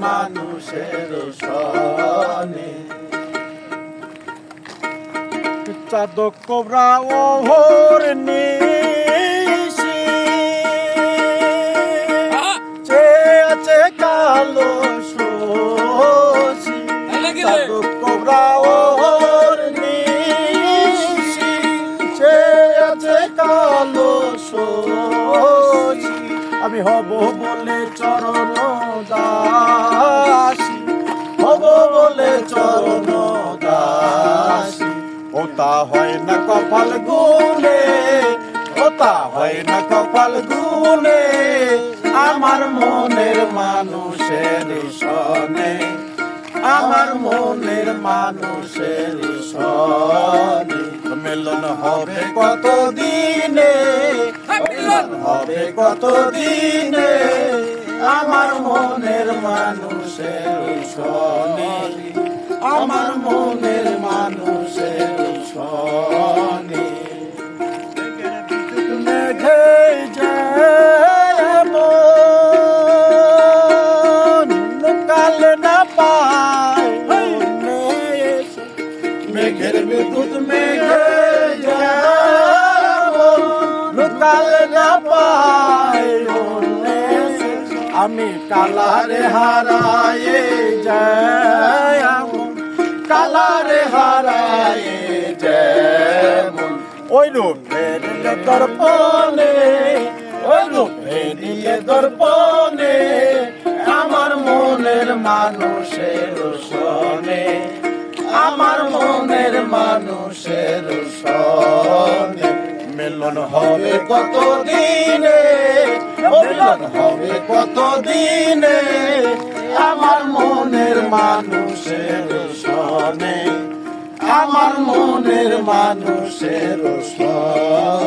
মানুষের সনে। চাঁদ কোবরা ওহর নিশি চেয়ে আছে কালো শশী। চাঁদ কোবরা ওহর নিশি চেয়ে আছে কালো শশী। আমি হব বলে চরণ দাসী, হব বলে চরণ দাসী। ওটা হয় না কপাল গুনে, ওটা হয় না কপাল গুনে, আমার মনের মানুষের সনে, আমার মনের মানুষের সনে। মিলন হবে কত দিনে, মিলন হবে কত দিনে, আমার মনের মানুষের সনে, আমার মনের মানুষের সনে। মেঘে যেমন কাল না পায়, মেঘের বিদ্যুৎ মেঘে যেমন কাল না পায়। আমি কালারে হারায়ে যাই, কালারে হারায়ে যেমন ওই রূপে নিয়ে দর্পণে, ওই রূপে নিয়ে দর্পণে, আমার মনের মানুষের সনে, আমার মনের মানুষের সনে। মিলন হবে কত দিনে, মিলন হবে কত দিনে, আমার মনের মানুষের সনে, আমার মনের মানুষের সনে।